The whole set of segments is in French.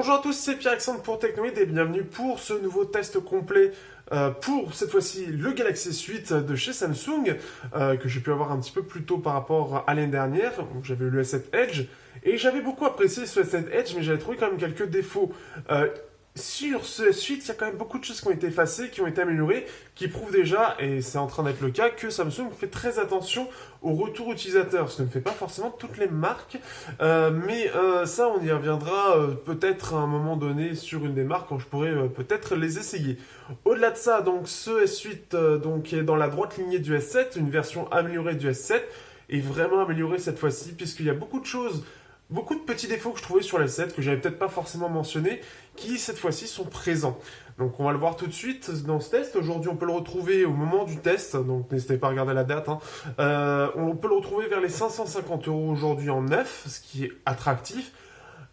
Bonjour à tous, c'est Pierre-Alexandre pour Technoid et bienvenue pour ce nouveau test complet pour cette fois-ci le Galaxy S8 de chez Samsung que j'ai pu avoir un petit peu plus tôt par rapport à l'année dernière. J'avais eu le S7 Edge et j'avais beaucoup apprécié ce S7 Edge, mais j'avais trouvé quand même quelques défauts. Sur ce S8, il y a quand même beaucoup de choses qui ont été effacées, qui ont été améliorées, qui prouvent déjà, et c'est en train d'être le cas, que Samsung fait très attention au retour utilisateur. Ce ne fait pas forcément toutes les marques, mais ça, on y reviendra peut-être à un moment donné sur une des marques quand je pourrai peut-être les essayer. Au-delà de ça, donc ce S8 donc, est dans la droite lignée du S7, une version améliorée du S7, et vraiment améliorée cette fois-ci, puisqu'il y a beaucoup de choses. Beaucoup de petits défauts que je trouvais sur les 7 que j'avais peut-être pas forcément mentionnés, qui cette fois-ci sont présents. Donc on va le voir tout de suite dans ce test. Aujourd'hui on peut le retrouver au moment du test, donc n'hésitez pas à regarder la date. On peut le retrouver vers les 550 € aujourd'hui en neuf, ce qui est attractif.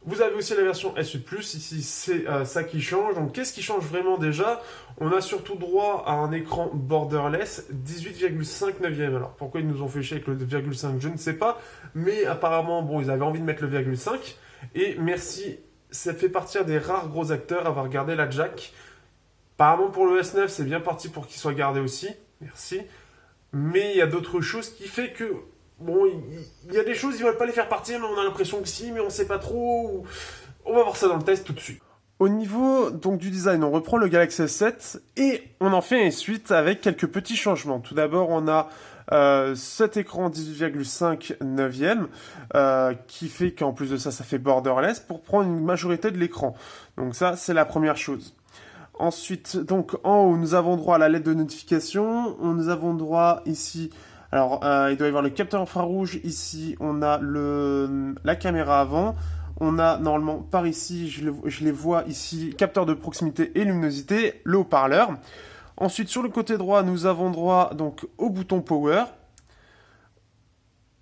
Vous avez aussi la version S8 Plus, ici c'est ça qui change. Donc qu'est-ce qui change vraiment déjà? On a surtout droit à un écran borderless 18,5 neuvième. Alors pourquoi ils nous ont fait chier avec le 2,5, je ne sais pas. Mais apparemment, bon, ils avaient envie de mettre le 0,5. Et merci, ça fait partie des rares gros acteurs à avoir gardé la jack. Apparemment pour le S9, c'est bien parti pour qu'il soit gardé aussi. Merci. Mais il y a d'autres choses qui fait que... Bon, il y a des choses, ils veulent pas les faire partir, mais on a l'impression que si, mais on sait pas trop. On va voir ça dans le test tout de suite. Au niveau donc du design, on reprend le Galaxy S7 et on en fait un S8 avec quelques petits changements. Tout d'abord, on a cet écran 18,5 neuvième qui fait qu'en plus de ça, ça fait borderless pour prendre une majorité de l'écran. Donc ça, c'est la première chose. Ensuite, donc en haut, nous avons droit à la lettre de notification. Nous avons droit ici... Alors, il doit y avoir le capteur infrarouge. Ici, on a la caméra avant. On a normalement par ici, je les vois ici, capteur de proximité et luminosité, le haut-parleur. Ensuite, sur le côté droit, nous avons droit donc au bouton Power.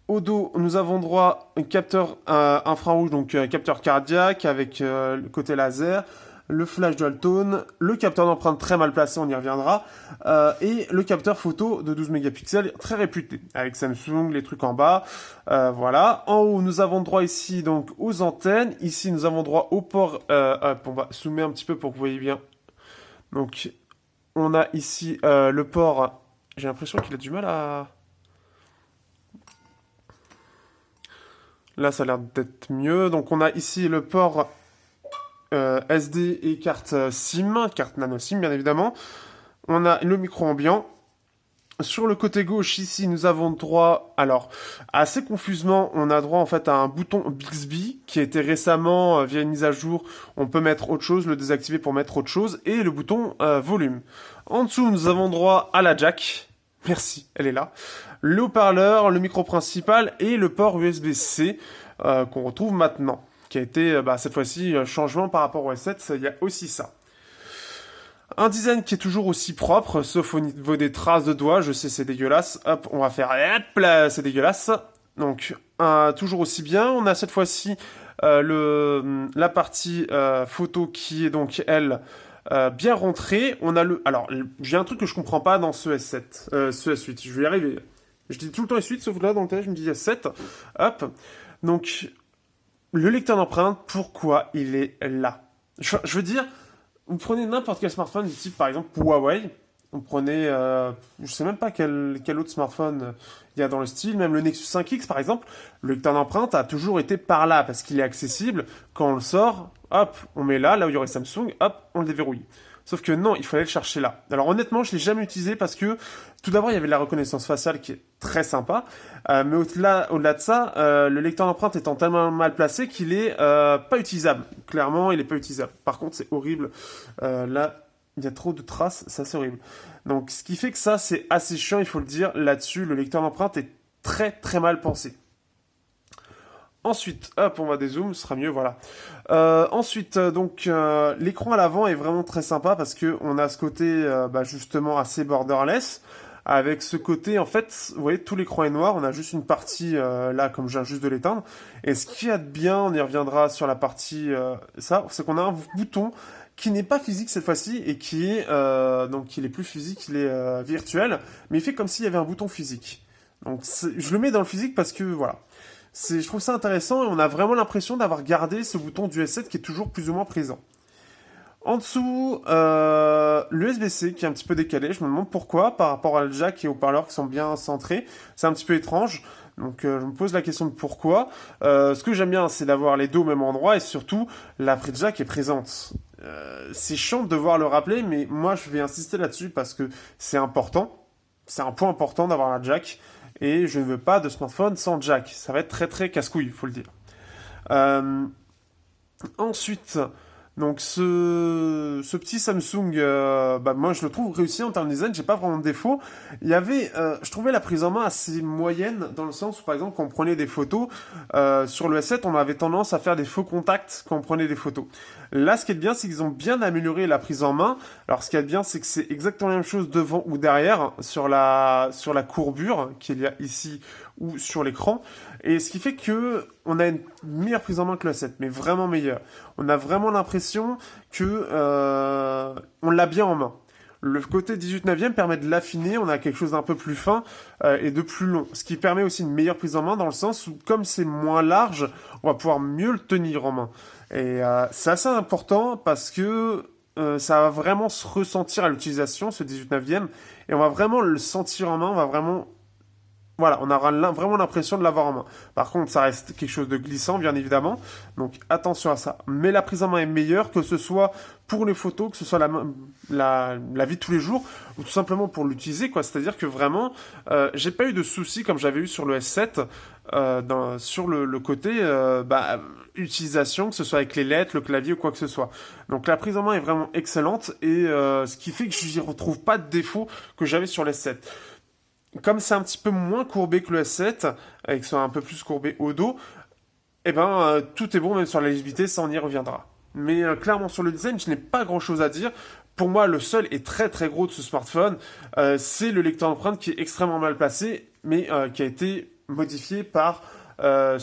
Au dos, nous avons droit à un capteur infrarouge, donc capteur cardiaque avec le côté laser. Le flash dual tone, le capteur d'empreinte très mal placé, on y reviendra, et le capteur photo de 12 mégapixels très réputé, avec Samsung, les trucs en bas, voilà. En haut, nous avons droit ici donc aux antennes, ici nous avons droit au port, on va zoomer un petit peu pour que vous voyez bien. Donc, on a ici le port, j'ai l'impression qu'il a du mal à... Là, ça a l'air d'être mieux, donc on a ici le port... SD et carte SIM, carte nano SIM bien évidemment. On a le micro ambiant. Sur le côté gauche ici nous avons droit, alors assez confusement, on a droit en fait à un bouton Bixby qui a été récemment via une mise à jour. On peut mettre autre chose, le désactiver pour mettre autre chose et le bouton volume. En dessous nous avons droit à la jack. Merci, elle est là. Le haut-parleur, le micro principal et le port USB-C qu'on retrouve maintenant. Qui a été, cette fois-ci, changement par rapport au S7, il y a aussi ça. Un design qui est toujours aussi propre, sauf au niveau des traces de doigts, je sais c'est dégueulasse, hop, on va faire, hop là, c'est dégueulasse. Donc, toujours aussi bien, on a cette fois-ci la partie photo qui est donc, elle, bien rentrée. On a alors, j'ai un truc que je comprends pas dans ce S7, ce S8, je vais y arriver. Je dis tout le temps S8, sauf là, dans le test, je me dis S7, hop. Donc, le lecteur d'empreinte, pourquoi il est là? Je veux dire, vous prenez n'importe quel smartphone du type, par exemple, Huawei. Vous prenez, je sais même pas quel autre smartphone il y a dans le style, même le Nexus 5X, par exemple. Le lecteur d'empreinte a toujours été par là, parce qu'il est accessible. Quand on le sort, hop, on met là où il y aurait Samsung, hop, on le déverrouille. Sauf que non, il fallait le chercher là. Alors honnêtement, je l'ai jamais utilisé parce que, tout d'abord, il y avait de la reconnaissance faciale qui est très sympa. Mais au-delà de ça, le lecteur d'empreinte étant tellement mal placé qu'il est pas utilisable. Clairement, il est pas utilisable. Par contre, c'est horrible. Là, il y a trop de traces, ça c'est horrible. Donc, ce qui fait que ça, c'est assez chiant, il faut le dire. Là-dessus, le lecteur d'empreinte est très très mal pensé. Ensuite, hop, on va dézoom, ce sera mieux, voilà. Ensuite, donc, l'écran à l'avant est vraiment très sympa parce que on a ce côté, justement, assez borderless. Avec ce côté, en fait, vous voyez, tout l'écran est noir, on a juste une partie, là, comme je viens juste de l'éteindre. Et ce qu'il y a de bien, on y reviendra sur la partie, c'est qu'on a un bouton qui n'est pas physique cette fois-ci et qui est, donc, il est plus physique, il est virtuel, mais il fait comme s'il y avait un bouton physique. Donc, je le mets dans le physique parce que, voilà. Je trouve ça intéressant et on a vraiment l'impression d'avoir gardé ce bouton du S7 qui est toujours plus ou moins présent. En dessous, l'USB-C qui est un petit peu décalé. Je me demande pourquoi par rapport à le jack et aux haut-parleurs qui sont bien centrés. C'est un petit peu étrange. Donc je me pose la question de pourquoi. Ce que j'aime bien, c'est d'avoir les deux au même endroit et surtout la prise jack est présente. C'est chiant de devoir le rappeler, mais moi je vais insister là-dessus parce que c'est important. C'est un point important d'avoir la jack et je ne veux pas de smartphone sans jack. Ça va être très très casse-couille, il faut le dire. Euh, Ensuite, donc ce petit Samsung, moi je le trouve réussi en termes de design, j'ai pas vraiment de défaut. Je trouvais la prise en main assez moyenne dans le sens où par exemple quand on prenait des photos sur le S7, on avait tendance à faire des faux contacts quand on prenait des photos. Là, ce qui est bien, c'est qu'ils ont bien amélioré la prise en main. Alors, ce qui est bien, c'est que c'est exactement la même chose devant ou derrière sur la courbure qu'il y a ici ou sur l'écran. Et ce qui fait que on a une meilleure prise en main que le S7, mais vraiment meilleure. On a vraiment l'impression que on l'a bien en main. Le côté 18/9 permet de l'affiner, on a quelque chose d'un peu plus fin et de plus long. Ce qui permet aussi une meilleure prise en main dans le sens où, comme c'est moins large, on va pouvoir mieux le tenir en main. Et c'est assez important parce que ça va vraiment se ressentir à l'utilisation, ce 18/9, et on va vraiment le sentir en main, on va vraiment voilà, on aura vraiment l'impression de l'avoir en main. Par contre, ça reste quelque chose de glissant, bien évidemment. Donc, attention à ça. Mais la prise en main est meilleure, que ce soit pour les photos, que ce soit la vie de tous les jours, ou tout simplement pour l'utiliser, quoi. C'est-à-dire que vraiment, j'ai pas eu de soucis comme j'avais eu sur le S7, sur le côté utilisation, que ce soit avec les lettres, le clavier ou quoi que ce soit. Donc, la prise en main est vraiment excellente, et ce qui fait que je n'y retrouve pas de défaut que j'avais sur le S7. Comme c'est un petit peu moins courbé que le S7, et que c'est un peu plus courbé au dos, tout est bon, même sur la lisibilité, ça on y reviendra. Mais clairement sur le design, je n'ai pas grand chose à dire. Pour moi, le seul et très très gros de ce smartphone, c'est le lecteur d'empreintes qui est extrêmement mal placé, mais qui a été modifié par par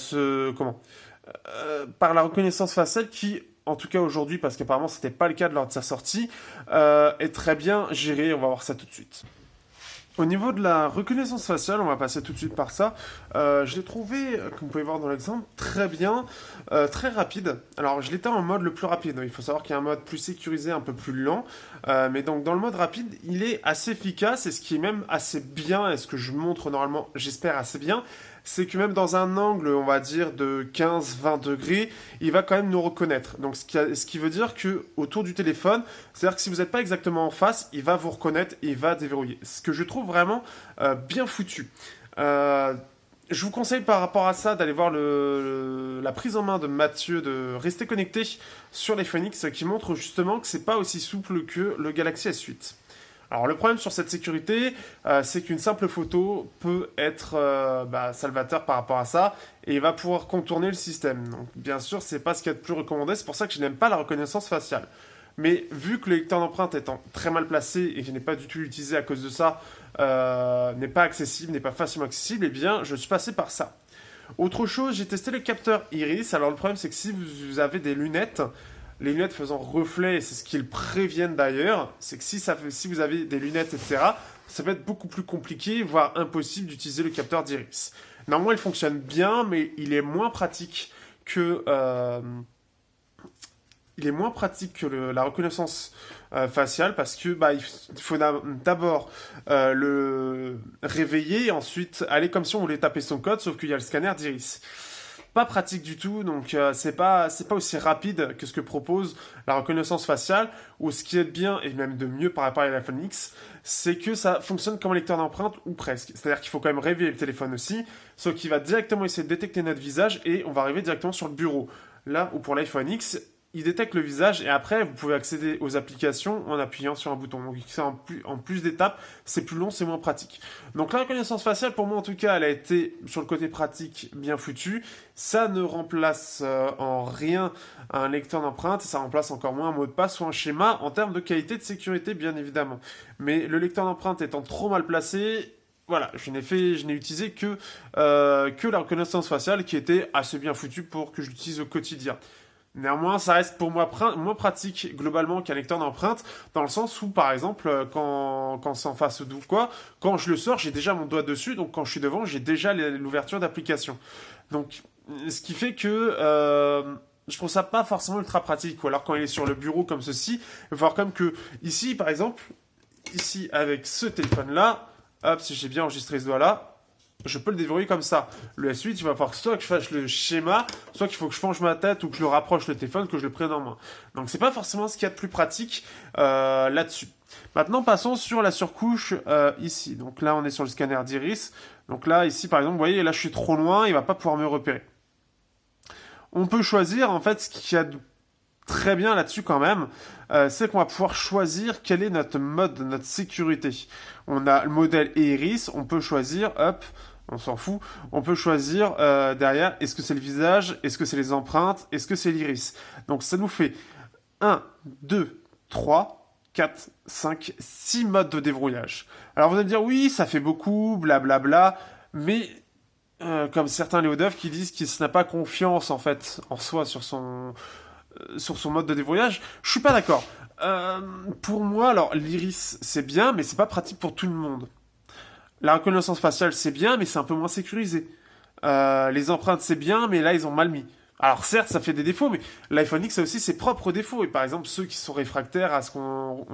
la reconnaissance faciale qui, en tout cas aujourd'hui, parce qu'apparemment c'était pas le cas lors de sa sortie, est très bien géré. On va voir ça tout de suite. Au niveau de la reconnaissance faciale, on va passer tout de suite par ça. Je l'ai trouvé, comme vous pouvez voir dans l'exemple, très bien, très rapide. Alors, je l'étais en mode le plus rapide. Il faut savoir qu'il y a un mode plus sécurisé, un peu plus lent. Mais donc, dans le mode rapide, il est assez efficace. Et ce qui est même assez bien, et ce que je montre normalement, j'espère assez bien, c'est que même dans un angle, on va dire, de 15-20 degrés, il va quand même nous reconnaître. Donc, ce qui veut dire que autour du téléphone, c'est-à-dire que si vous n'êtes pas exactement en face, il va vous reconnaître et il va déverrouiller. Ce que je trouve vraiment bien foutu. Je vous conseille par rapport à ça d'aller voir la prise en main de Mathieu de Rester Connecté sur l'iPhone X qui montre justement que c'est pas aussi souple que le Galaxy S8. Alors le problème sur cette sécurité, c'est qu'une simple photo peut être salvateur par rapport à ça et il va pouvoir contourner le système. Donc bien sûr, c'est pas ce qu'il y a de plus recommandé, c'est pour ça que je n'aime pas la reconnaissance faciale. Mais vu que le lecteur d'empreinte étant très mal placé et que je n'ai pas du tout utilisé à cause de ça, n'est pas accessible, n'est pas facilement accessible, eh bien je suis passé par ça. Autre chose, j'ai testé le capteur iris. Alors le problème c'est que si vous avez des lunettes, les lunettes faisant reflet, et c'est ce qu'ils préviennent d'ailleurs, c'est que si vous avez des lunettes, etc., ça va être beaucoup plus compliqué, voire impossible d'utiliser le capteur d'iris. Normalement, il fonctionne bien, mais il est moins pratique que la reconnaissance faciale parce que il faut d'abord le réveiller et ensuite aller comme si on voulait taper son code, sauf qu'il y a le scanner d'iris. Pas pratique du tout, donc c'est pas aussi rapide que ce que propose la reconnaissance faciale, ou ce qui est bien, et même de mieux par rapport à l'iPhone X, c'est que ça fonctionne comme un lecteur d'empreinte, ou presque. C'est-à-dire qu'il faut quand même réveiller le téléphone aussi, sauf qu'il va directement essayer de détecter notre visage, et on va arriver directement sur le bureau. Là où pour l'iPhone X, il détecte le visage et après vous pouvez accéder aux applications en appuyant sur un bouton. Donc c'est en plus d'étapes, c'est plus long, c'est moins pratique. Donc la reconnaissance faciale pour moi en tout cas elle a été sur le côté pratique bien foutue. Ça ne remplace en rien un lecteur d'empreintes, ça remplace encore moins un mot de passe ou un schéma en termes de qualité de sécurité bien évidemment. Mais le lecteur d'empreintes étant trop mal placé, voilà, je n'ai utilisé que la reconnaissance faciale qui était assez bien foutue pour que je l'utilise au quotidien. Néanmoins, ça reste pour moi moins pratique globalement qu'un lecteur d'empreintes, dans le sens où, par exemple, quand c'est en face ou quoi, quand je le sors, j'ai déjà mon doigt dessus, donc quand je suis devant, j'ai déjà l'ouverture d'application. Donc, ce qui fait que je trouve ça pas forcément ultra pratique. Ou alors quand il est sur le bureau comme ceci, il va falloir quand même que, ici, par exemple, ici, avec ce téléphone-là, hop, si j'ai bien enregistré ce doigt-là, je peux le déverrouiller comme ça. Le S8, il va falloir soit que je fasse le schéma, soit qu'il faut que je penche ma tête ou que je le rapproche le téléphone, que je le prenne en main. Donc c'est pas forcément ce qu'il y a de plus pratique là-dessus. Maintenant, passons sur la surcouche ici. Donc là, on est sur le scanner d'iris. Donc là, ici, par exemple, vous voyez, là, je suis trop loin, il va pas pouvoir me repérer. On peut choisir, en fait, ce qu'il y a de très bien là-dessus quand même, c'est qu'on va pouvoir choisir quel est notre mode, notre sécurité. On a le modèle et iris, on peut choisir, hop, on s'en fout, on peut choisir derrière, est-ce que c'est le visage, est-ce que c'est les empreintes, est-ce que c'est l'iris. Donc ça nous fait 1, 2, 3, 4, 5, 6 modes de déverrouillage. Alors vous allez me dire, oui, ça fait beaucoup, blablabla, mais comme certains Léodov qui disent qu'il n'a pas confiance en fait en soi sur son mode de déverrouillage, je suis pas d'accord. Pour moi, alors l'iris c'est bien, mais c'est pas pratique pour tout le monde. La reconnaissance faciale c'est bien, mais c'est un peu moins sécurisé. Les empreintes c'est bien, mais là ils ont mal mis. Alors certes, ça fait des défauts, mais l'iPhone X a aussi ses propres défauts. Et par exemple, ceux qui sont réfractaires à ce qu'on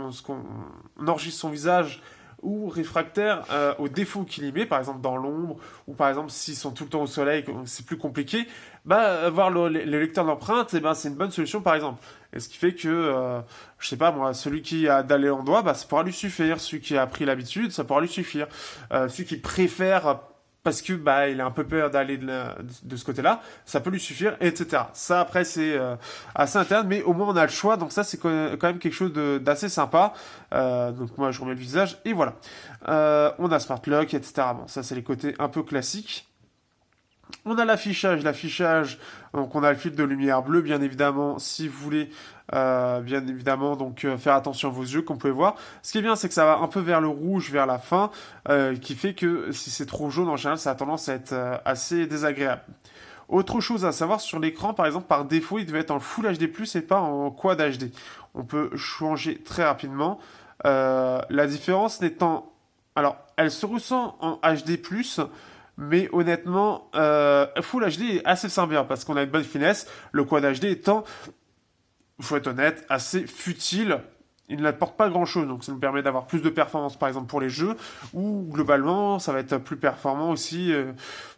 enregistre son visage ou réfractaires aux défauts qu'il y met, par exemple dans l'ombre, ou par exemple s'ils sont tout le temps au soleil, c'est plus compliqué, bah avoir le lecteur d'empreintes, eh ben, c'est une bonne solution par exemple. Et ce qui fait que, je sais pas moi, celui qui a d'aller en doigt, bah ça pourra lui suffire. Celui qui a pris l'habitude, ça pourra lui suffire. Celui qui préfère parce que bah il a un peu peur d'aller de ce côté-là, ça peut lui suffire, etc. Ça après c'est assez interne, mais au moins on a le choix, donc ça c'est quand même quelque chose d'assez sympa. Donc moi je remets le visage et voilà. On a Smart Lock, etc. Bon, ça c'est les côtés un peu classiques. On a l'affichage, donc on a le filtre de lumière bleue, bien évidemment, si vous voulez, bien évidemment, donc faire attention à vos yeux, comme vous pouvez voir. Ce qui est bien, c'est que ça va un peu vers le rouge, vers la fin, qui fait que si c'est trop jaune, en général, ça a tendance à être assez désagréable. Autre chose à savoir sur l'écran, par exemple, par défaut, il devait être en Full HD+, et pas en Quad HD. On peut changer très rapidement. La différence n'étant... Alors, elle se ressent en HD+, mais honnêtement, Full HD est assez sympa parce qu'on a une bonne finesse. Le Quad HD étant, faut être honnête, assez futile. Il n'apporte pas grand chose, donc ça nous permet d'avoir plus de performance par exemple pour les jeux, ou globalement ça va être plus performant aussi.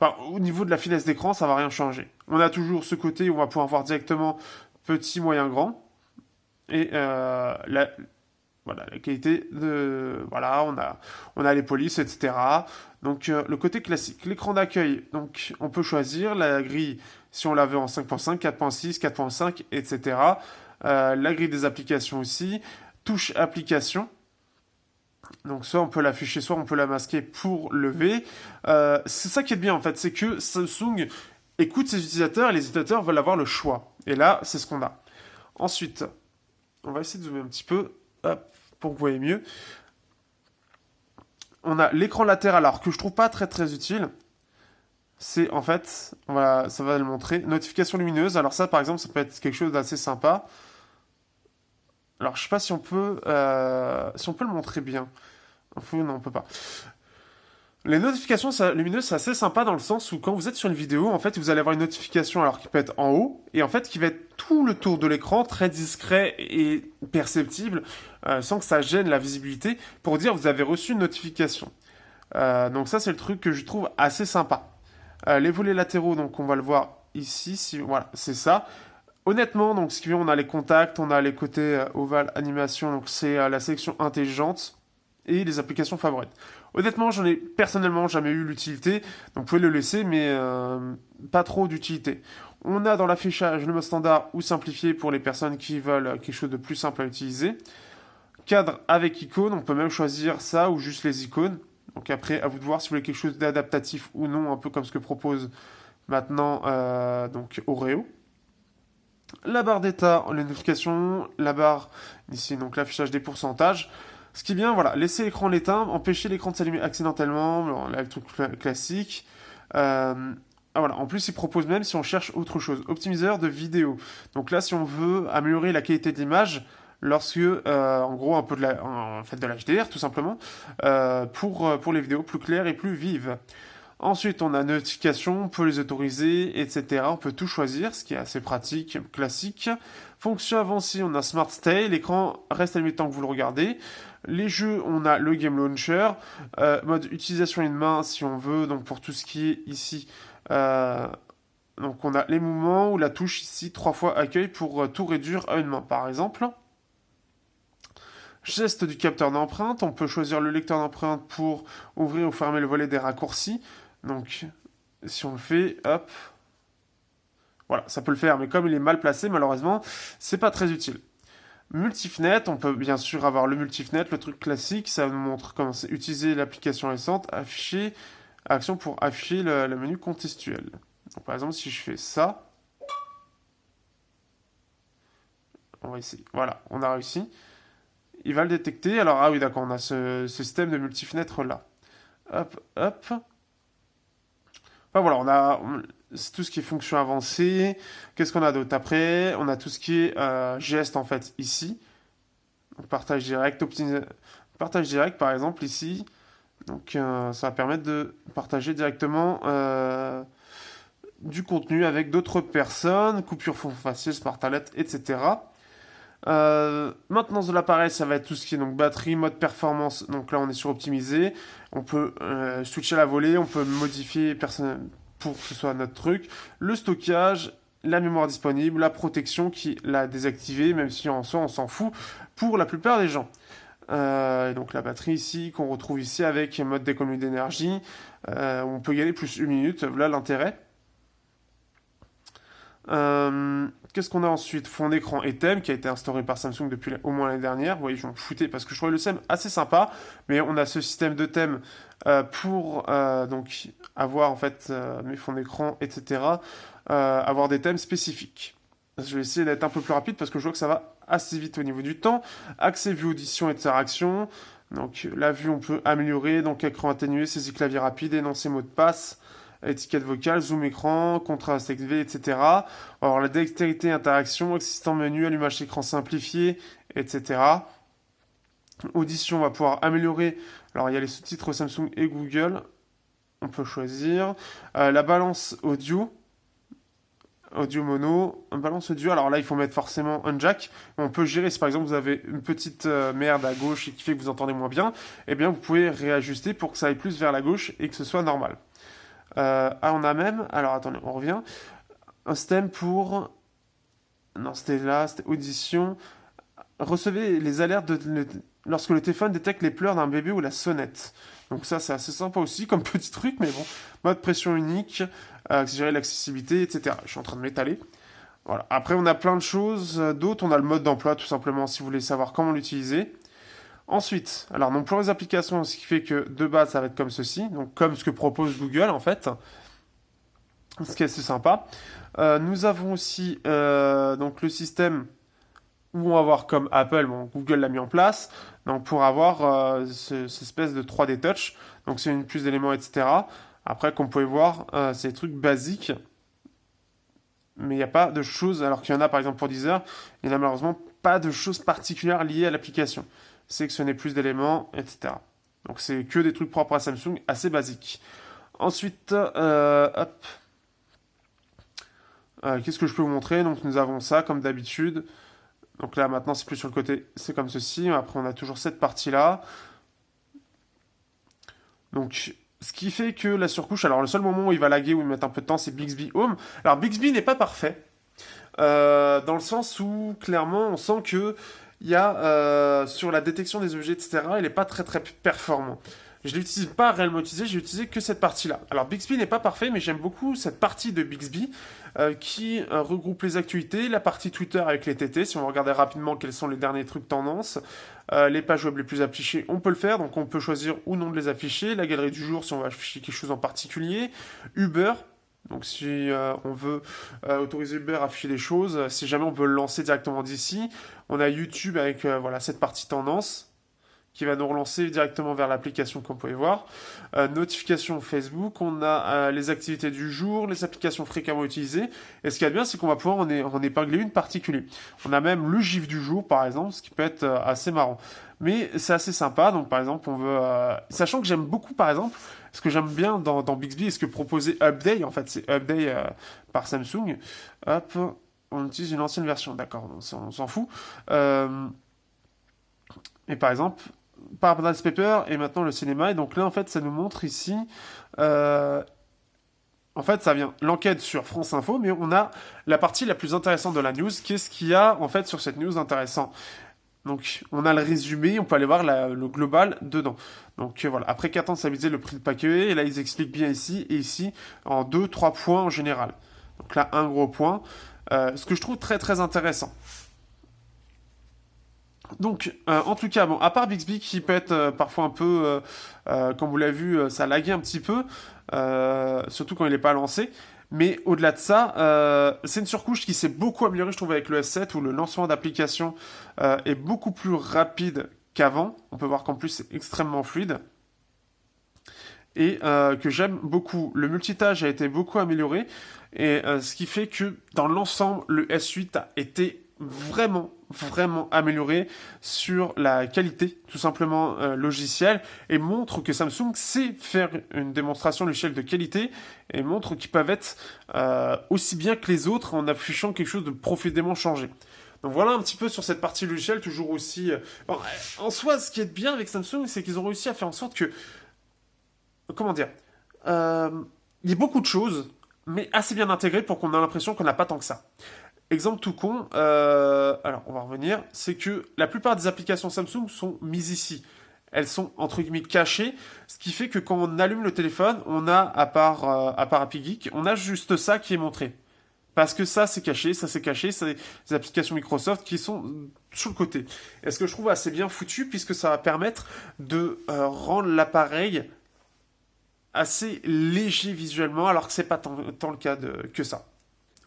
Enfin, au niveau de la finesse d'écran, ça va rien changer. On a toujours ce côté où on va pouvoir voir directement petit, moyen, grand. Et voilà, la qualité de... Voilà, on a les polices, etc. Donc, le côté classique. L'écran d'accueil, donc, on peut choisir la grille si on la veut en 5.5, 4.6, 4.5, etc. La grille des applications aussi. Touche application. Donc, soit on peut l'afficher, soit on peut la masquer pour lever. C'est ça qui est bien, en fait. C'est que Samsung écoute ses utilisateurs et les utilisateurs veulent avoir le choix. Et là, c'est ce qu'on a. Ensuite, on va essayer de zoomer un petit peu. Hop, pour que vous voyez mieux. On a l'écran latéral, alors que je trouve pas très très utile. C'est en fait, ça va le montrer, notification lumineuse. Alors ça, par exemple, ça peut être quelque chose d'assez sympa. Alors je sais pas si on peut le montrer bien. Non, on peut pas. Les notifications lumineuses, c'est assez sympa dans le sens où quand vous êtes sur une vidéo, en fait, vous allez avoir une notification alors qui peut être en haut et en fait qui va être tout le tour de l'écran, très discret et perceptible, sans que ça gêne la visibilité, pour dire vous avez reçu une notification. Donc ça, c'est le truc que je trouve assez sympa. Les volets latéraux, donc on va le voir ici. Voilà, c'est ça. Honnêtement, donc ce qui vient, on a les contacts, on a les côtés ovales animation, donc c'est la sélection intelligente et les applications favorites. Honnêtement, j'en ai personnellement jamais eu l'utilité, donc vous pouvez le laisser, mais pas trop d'utilité. On a dans l'affichage le mode standard ou simplifié pour les personnes qui veulent quelque chose de plus simple à utiliser. Cadre avec icônes, on peut même choisir ça ou juste les icônes. Donc après, à vous de voir si vous voulez quelque chose d'adaptatif ou non, un peu comme ce que propose maintenant donc Oreo. La barre d'état, les notifications, la barre ici, donc l'affichage des pourcentages. Ce qui est bien, voilà, laisser l'écran empêcher l'écran de s'allumer accidentellement, là, le truc classique. Voilà, plus, il propose même si on cherche autre chose, optimiseur de vidéo. Donc là, si on veut améliorer la qualité de l'image, lorsque, en gros, un peu en fait de l'HDR, tout simplement, pour les vidéos plus claires et plus vives. Ensuite, on a notifications, on peut les autoriser, etc. On peut tout choisir, ce qui est assez pratique, classique. Fonction avancée, on a Smart Stay, l'écran reste allumé tant que vous le regardez. Les jeux, on a le Game Launcher, mode utilisation une main si on veut, donc pour tout ce qui est ici. Donc on a les mouvements ou la touche ici, 3 fois accueil pour tout réduire à une main, par exemple. Geste du capteur d'empreinte, on peut choisir le lecteur d'empreinte pour ouvrir ou fermer le volet des raccourcis. Donc, si on le fait, hop, voilà, ça peut le faire, mais comme il est mal placé, malheureusement, c'est pas très utile. Multifenêtre, on peut bien sûr avoir le multifenêtre, le truc classique, ça nous montre comment c'est utiliser l'application récente, afficher, action pour afficher le menu contextuel. Donc, par exemple, si je fais ça, on va essayer. Voilà, on a réussi. Il va le détecter. Alors, ah oui, d'accord, on a ce système de multifenêtre là. Hop, hop. Enfin voilà, c'est tout ce qui est fonction avancée. Qu'est-ce qu'on a d'autre après? On a tout ce qui est geste en fait ici. Donc, partage direct, partage direct par exemple ici. Donc ça va permettre de partager directement du contenu avec d'autres personnes. Coupure fond facile, Smart Alert, etc. Maintenance de l'appareil, ça va être tout ce qui est donc batterie, mode performance. Donc là, on est sur optimisé. On peut switcher à la volée, on peut modifier pour que ce soit notre truc. Le stockage, la mémoire disponible, la protection qui l'a désactivée, même si en soi, on s'en fout pour la plupart des gens. Et donc la batterie ici, qu'on retrouve ici avec mode d'économie d'énergie. On peut y aller plus 1 minute, voilà l'intérêt. Qu'est-ce qu'on a ensuite? Fond d'écran et thème qui a été instauré par Samsung depuis au moins l'année dernière. Vous voyez, je m'en foutais parce que je trouvais le thème assez sympa, mais on a ce système de thème pour donc avoir en fait mes fonds d'écran, etc. Avoir des thèmes spécifiques. Je vais essayer d'être un peu plus rapide parce que je vois que ça va assez vite au niveau du temps. Accès, vue, audition, interaction. Donc la vue, on peut améliorer. Donc écran atténué, saisie clavier rapide, énoncer mot de passe. Étiquette vocale, zoom écran, contraste élevé, etc. Alors la dextérité, interaction, assistant menu, allumage écran simplifié, etc. Audition, on va pouvoir améliorer. Alors il y a les sous-titres Samsung et Google. On peut choisir. La balance audio. Audio mono, balance audio. Alors là, il faut mettre forcément un jack. On peut gérer si par exemple vous avez une petite merde à gauche et qui fait que vous entendez moins bien. Eh bien, vous pouvez réajuster pour que ça aille plus vers la gauche et que ce soit normal. On a même, alors attendez, on revient, un système pour, non c'était audition, recevez les alertes lorsque le téléphone détecte les pleurs d'un bébé ou la sonnette. Donc ça c'est assez sympa aussi comme petit truc, mais bon, mode pression unique, gérer l'accessibilité, etc. Je suis en train de m'étaler. Voilà. Après on a plein de choses d'autres, on a le mode d'emploi tout simplement si vous voulez savoir comment l'utiliser. Ensuite, alors donc pour les applications, ce qui fait que de base ça va être comme ceci, donc comme ce que propose Google en fait, ce qui est assez sympa. Nous avons aussi donc le système où on va voir comme Apple, bon, Google l'a mis en place, donc pour avoir cette espèce de 3D touch, donc c'est une plus d'éléments, etc. Après, comme vous pouvez voir, c'est des trucs basiques, mais il n'y a pas de choses, alors qu'il y en a par exemple pour Deezer, il n'y a malheureusement pas de choses particulières liées à l'application. Sélectionner plus d'éléments, etc. Donc c'est que des trucs propres à Samsung, assez basiques. Ensuite, hop. Qu'est-ce que je peux vous montrer? Donc nous avons ça, comme d'habitude. Donc là, maintenant, c'est plus sur le côté, c'est comme ceci. Après, on a toujours cette partie-là. Donc, ce qui fait que la surcouche, alors le seul moment où il va laguer, où il va mettre un peu de temps, c'est Bixby Home. Alors, Bixby n'est pas parfait. Dans le sens où, clairement, on sent que il y a sur la détection des objets, etc., il n'est pas très très performant. Je ne l'utilise pas réellement utilisé, j'ai utilisé que cette partie-là. Alors Bixby n'est pas parfait, mais j'aime beaucoup cette partie de Bixby qui regroupe les actualités, la partie Twitter avec les TT, si on regardait rapidement quels sont les derniers trucs tendances, les pages web les plus affichées, on peut le faire, donc on peut choisir ou non de les afficher, la galerie du jour si on va afficher quelque chose en particulier, Uber. Donc si on veut autoriser Uber à afficher des choses, si jamais on veut le lancer directement d'ici, on a YouTube avec voilà cette partie tendance qui va nous relancer directement vers l'application qu'on pouvait voir. Notification Facebook, on a les activités du jour, les applications fréquemment utilisées. Et ce qu'il y a de bien, c'est qu'on va pouvoir en épingler une particulière. On a même le GIF du jour, par exemple, ce qui peut être assez marrant. Mais c'est assez sympa. Donc, par exemple, on veut... Sachant que j'aime beaucoup, par exemple, ce que j'aime bien dans Bixby et ce que proposait Update, en fait, c'est Update par Samsung. Hop, on utilise une ancienne version, d'accord, on s'en fout. Et par exemple... Paradise Paper et maintenant le cinéma. Et donc là, en fait, ça nous montre ici... en fait, ça vient l'enquête sur France Info, mais on a la partie la plus intéressante de la news. Qu'est-ce qu'il y a, en fait, sur cette news intéressant? Donc, on a le résumé, on peut aller voir le global dedans. Donc, voilà. Après 4 ans de stabiliser le prix de paquet, et là, ils expliquent bien ici, et ici, en 2-3 points en général. Donc là, un gros point. Ce que je trouve très, très intéressant. Donc, en tout cas, bon, à part Bixby qui peut être parfois un peu, comme vous l'avez vu, ça laguait un petit peu, surtout quand il n'est pas lancé. Mais au-delà de ça, c'est une surcouche qui s'est beaucoup améliorée, je trouve, avec le S7 où le lancement d'application est beaucoup plus rapide qu'avant. On peut voir qu'en plus, c'est extrêmement fluide. Et que j'aime beaucoup. Le multitâche a été beaucoup amélioré. Et ce qui fait que, dans l'ensemble, le S8 a été vraiment amélioré sur la qualité, tout simplement logicielle, et montre que Samsung sait faire une démonstration de l'échelle de qualité, et montre qu'ils peuvent être aussi bien que les autres en affichant quelque chose de profondément changé. Donc voilà un petit peu sur cette partie logicielle, toujours aussi... Bon, en soi, ce qui est bien avec Samsung, c'est qu'ils ont réussi à faire en sorte que... Comment dire il y a beaucoup de choses, mais assez bien intégrées pour qu'on ait l'impression qu'on n'a pas tant que ça. Exemple tout con, alors on va revenir, c'est que la plupart des applications Samsung sont mises ici. Elles sont entre guillemets cachées, ce qui fait que quand on allume le téléphone, on a, à part Happy Geek, on a juste ça qui est montré. Parce que ça c'est caché, c'est des applications Microsoft qui sont sur le côté. Et ce que je trouve assez bien foutu, puisque ça va permettre de rendre l'appareil assez léger visuellement, alors que c'est pas tant le cas que ça.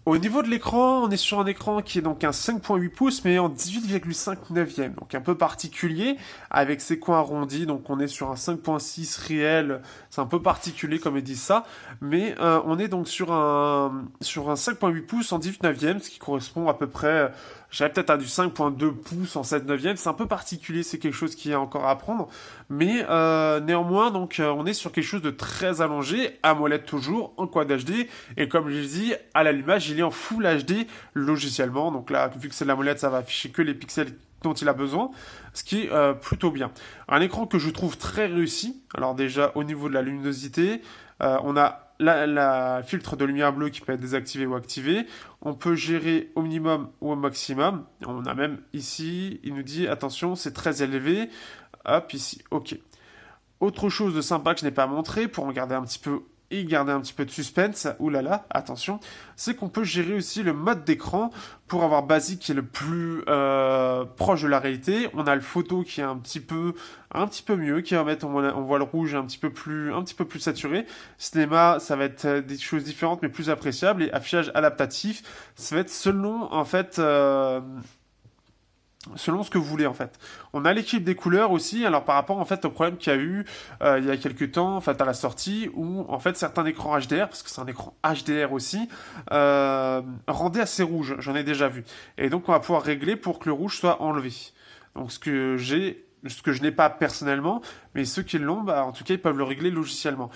Au niveau de l'écran, on est sur un écran qui est donc un 5.8 pouces, mais en 18,5 neuvième, donc un peu particulier, avec ses coins arrondis, donc on est sur un 5.6 réel, c'est un peu particulier comme ils disent ça, mais on est donc sur un 5.8 pouces en 18 neuvième, ce qui correspond à peu près, j'avais peut-être à du 5.2 pouces en 7 neuvième, c'est un peu particulier, c'est quelque chose qui est encore à apprendre, mais néanmoins, donc on est sur quelque chose de très allongé, AMOLED toujours, en Quad HD, et comme je l'ai dit, à l'allumage, il est en Full HD logiciellement, donc là, vu que c'est de l'AMOLED, ça va afficher que les pixels dont il a besoin, ce qui est plutôt bien. Un écran que je trouve très réussi, alors déjà au niveau de la luminosité, on a la filtre de lumière bleue qui peut être désactivé ou activé. On peut gérer au minimum ou au maximum. On a même ici, il nous dit attention, c'est très élevé. Hop, ici, ok. Autre chose de sympa que je n'ai pas montré pour regarder un petit peu et garder un petit peu de suspense, oulala, attention, c'est qu'on peut gérer aussi le mode d'écran pour avoir basique qui est le plus proche de la réalité. On a le photo qui est un petit peu mieux, qui va mettre, on voit le rouge un petit peu plus saturé. Cinéma, ça va être des choses différentes mais plus appréciables, et affichage adaptatif, ça va être selon en fait selon ce que vous voulez en fait. On a l'équipe des couleurs aussi, alors par rapport en fait au problème qu'il y a eu il y a quelques temps, en fait à la sortie, où en fait certains écrans HDR, parce que c'est un écran HDR aussi, rendaient assez rouge, j'en ai déjà vu. Et donc on va pouvoir régler pour que le rouge soit enlevé. Donc ce que je n'ai pas personnellement, mais ceux qui l'ont, bah, en tout cas ils peuvent le régler logiciellement.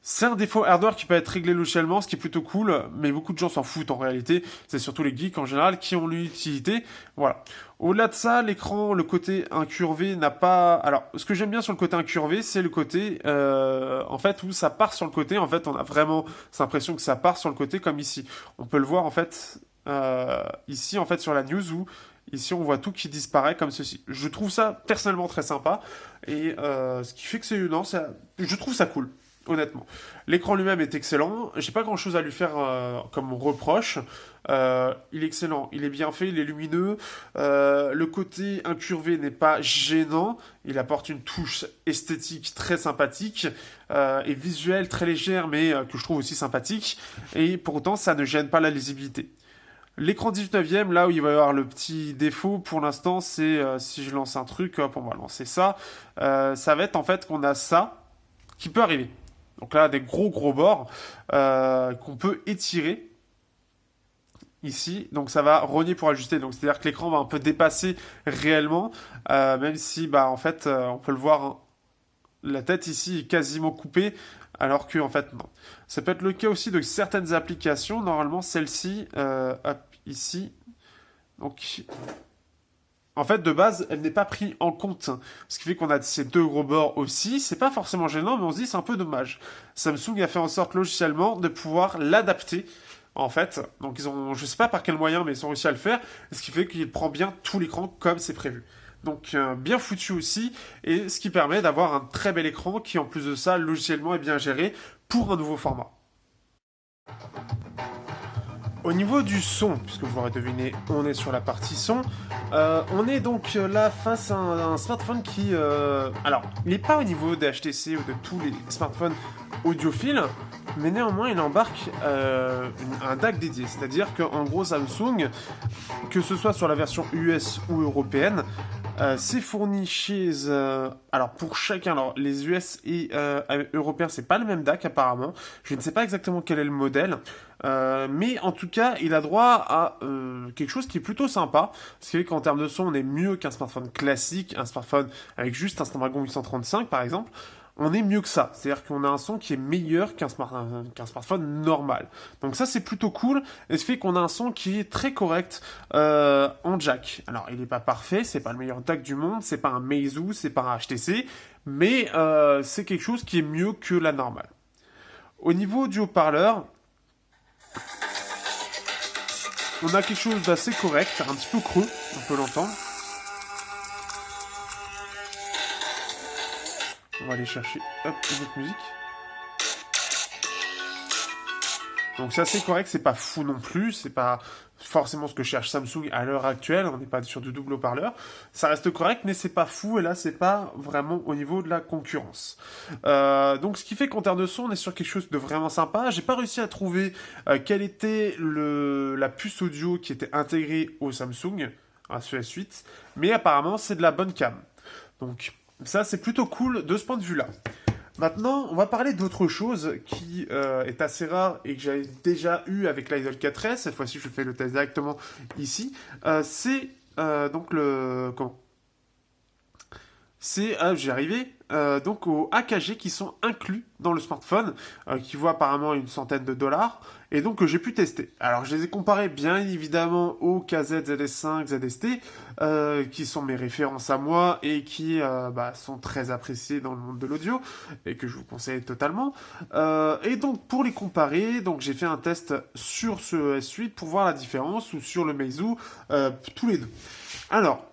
C'est un défaut hardware qui peut être réglé logiciellement, ce qui est plutôt cool, mais beaucoup de gens s'en foutent en réalité. C'est surtout les geeks en général qui ont l'utilité. Voilà. Au-delà de ça, l'écran, le côté incurvé n'a pas... Alors, ce que j'aime bien sur le côté incurvé, c'est le côté, en fait, où ça part sur le côté. En fait, on a vraiment cette impression que ça part sur le côté, comme ici. On peut le voir, en fait, ici, en fait, sur la news, où ici, on voit tout qui disparaît comme ceci. Je trouve ça, personnellement, très sympa. Et ce qui fait que je trouve ça cool. Honnêtement. L'écran lui-même est excellent. J'ai pas grand-chose à lui faire comme reproche. Il est excellent, il est bien fait, il est lumineux. Le côté incurvé n'est pas gênant. Il apporte une touche esthétique très sympathique et visuelle très légère, mais que je trouve aussi sympathique. Et pourtant, ça ne gêne pas la lisibilité. L'écran 19e, là où il va y avoir le petit défaut pour l'instant, c'est si je lance un truc, hop, on va lancer ça. Ça va être en fait qu'on a ça qui peut arriver. Donc là, des gros bords qu'on peut étirer ici. Donc ça va rogner pour ajuster. Donc c'est-à-dire que l'écran va un peu dépasser réellement, même si bah en fait on peut le voir, hein, la tête ici est quasiment coupée, alors que en fait non. Ça peut être le cas aussi de certaines applications. Normalement celle-ci, hop, ici. Donc en fait, de base, elle n'est pas prise en compte. Ce qui fait qu'on a ces deux gros bords aussi. C'est pas forcément gênant, mais on se dit c'est un peu dommage. Samsung a fait en sorte logiciellement de pouvoir l'adapter. En fait, donc ils ont, je sais pas par quel moyen, mais ils ont réussi à le faire, ce qui fait qu'il prend bien tout l'écran comme c'est prévu. Donc bien foutu aussi, et ce qui permet d'avoir un très bel écran qui, en plus de ça, logiciellement est bien géré pour un nouveau format. Au niveau du son, puisque vous l'aurez deviné, on est sur la partie son. On est donc là face à un smartphone qui... alors, il n'est pas au niveau des HTC ou de tous les smartphones audiophiles, mais néanmoins, il embarque un DAC dédié. C'est-à-dire qu'en gros, Samsung, que ce soit sur la version US ou européenne, c'est fourni chez... alors, pour chacun, alors, les US et européens, c'est pas le même DAC apparemment. Je ne sais pas exactement quel est le modèle. Mais en tout cas, il a droit à quelque chose qui est plutôt sympa. Ce qui fait qu'en termes de son, on est mieux qu'un smartphone classique, un smartphone avec juste un Snapdragon 835 par exemple. On est mieux que ça. C'est-à-dire qu'on a un son qui est meilleur qu'un smartphone normal. Donc ça, c'est plutôt cool. Et ce fait qu'on a un son qui est très correct en jack. Alors, il n'est pas parfait, c'est pas le meilleur jack du monde, c'est pas un Meizu, c'est pas un HTC, mais c'est quelque chose qui est mieux que la normale. Au niveau du haut-parleur, on a quelque chose d'assez correct, un petit peu creux, on peut l'entendre. On va aller chercher, hop, une autre musique. Donc c'est assez correct, c'est pas fou non plus, c'est pas forcément ce que cherche Samsung à l'heure actuelle, on n'est pas sur du double haut-parleur. Ça reste correct, mais c'est pas fou, et là c'est pas vraiment au niveau de la concurrence. Donc ce qui fait qu'en termes de son, on est sur quelque chose de vraiment sympa. J'ai pas réussi à trouver quelle était la puce audio qui était intégrée au Samsung, à ce S8, mais apparemment c'est de la bonne cam. Donc ça c'est plutôt cool de ce point de vue-là. Maintenant, on va parler d'autre chose qui est assez rare et que j'avais déjà eu avec l'Idol 4S. Cette fois-ci, je fais le test directement ici. C'est donc le... Comment c'est, j'y arrivé, donc aux AKG qui sont inclus dans le smartphone, qui vaut apparemment une centaine de dollars, et donc que j'ai pu tester. Alors je les ai comparés bien évidemment aux KZ, ZS5, ZST, qui sont mes références à moi et qui sont très appréciés dans le monde de l'audio, et que je vous conseille totalement. Et donc pour les comparer, donc j'ai fait un test sur ce S8 pour voir la différence, ou sur le Meizu, tous les deux. Alors,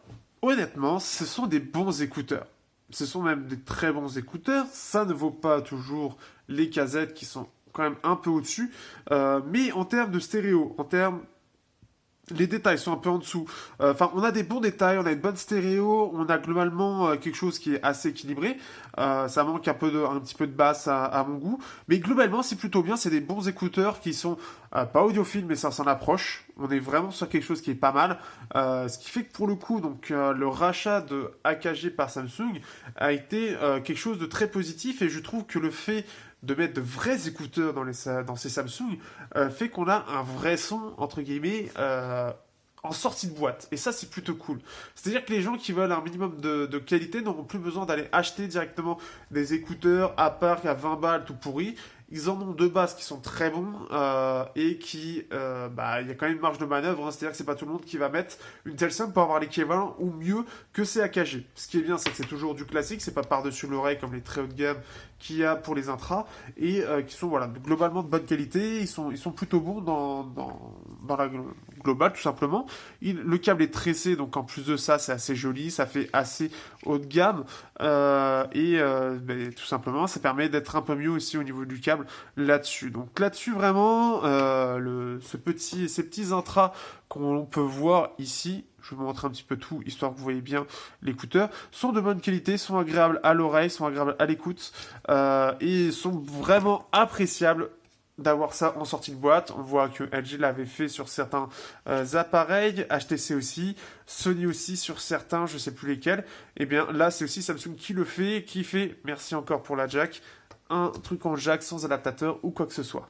honnêtement, ce sont des bons écouteurs. Ce sont même des très bons écouteurs. Ça ne vaut pas toujours les KZ qui sont quand même un peu au-dessus. Mais en termes de stéréo, en termes... Les détails sont un peu en dessous. Enfin, on a des bons détails, on a une bonne stéréo, on a globalement quelque chose qui est assez équilibré. Ça manque un petit peu de basse à mon goût. Mais globalement, c'est plutôt bien. C'est des bons écouteurs qui sont pas audiophiles, mais ça s'en approche. On est vraiment sur quelque chose qui est pas mal. Ce qui fait que pour le coup, donc, le rachat de AKG par Samsung a été quelque chose de très positif. Et je trouve que le fait de mettre de vrais écouteurs dans ces Samsung fait qu'on a un vrai son, entre guillemets, en sortie de boîte. Et ça, c'est plutôt cool. C'est-à-dire que les gens qui veulent un minimum de qualité n'auront plus besoin d'aller acheter directement des écouteurs à part à 20 balles tout pourris. Ils en ont de base qui sont très bons et qui, il y a quand même une marge de manœuvre. Hein, c'est-à-dire que c'est pas tout le monde qui va mettre une telle somme pour avoir l'équivalent ou mieux que ces AKG. Ce qui est bien, c'est que c'est toujours du classique, c'est pas par-dessus l'oreille comme les très haut de gamme qu'il y a pour les intras et qui sont globalement de bonne qualité. Ils sont plutôt bons dans la globale tout simplement. Le câble est tressé, donc en plus de ça, c'est assez joli, ça fait assez haut de gamme tout simplement, ça permet d'être un peu mieux aussi au niveau du câble là-dessus. Donc là-dessus vraiment, ces petits intras qu'on peut voir ici, je vais vous montrer un petit peu tout, histoire que vous voyez bien l'écouteur, sont de bonne qualité, sont agréables à l'oreille, sont agréables à l'écoute, et sont vraiment appréciables d'avoir ça en sortie de boîte. On voit que LG l'avait fait sur certains appareils, HTC aussi, Sony aussi sur certains, je sais plus lesquels. Et bien là, c'est aussi Samsung qui le fait, qui fait, merci encore pour la jack, un truc en jack sans adaptateur ou quoi que ce soit.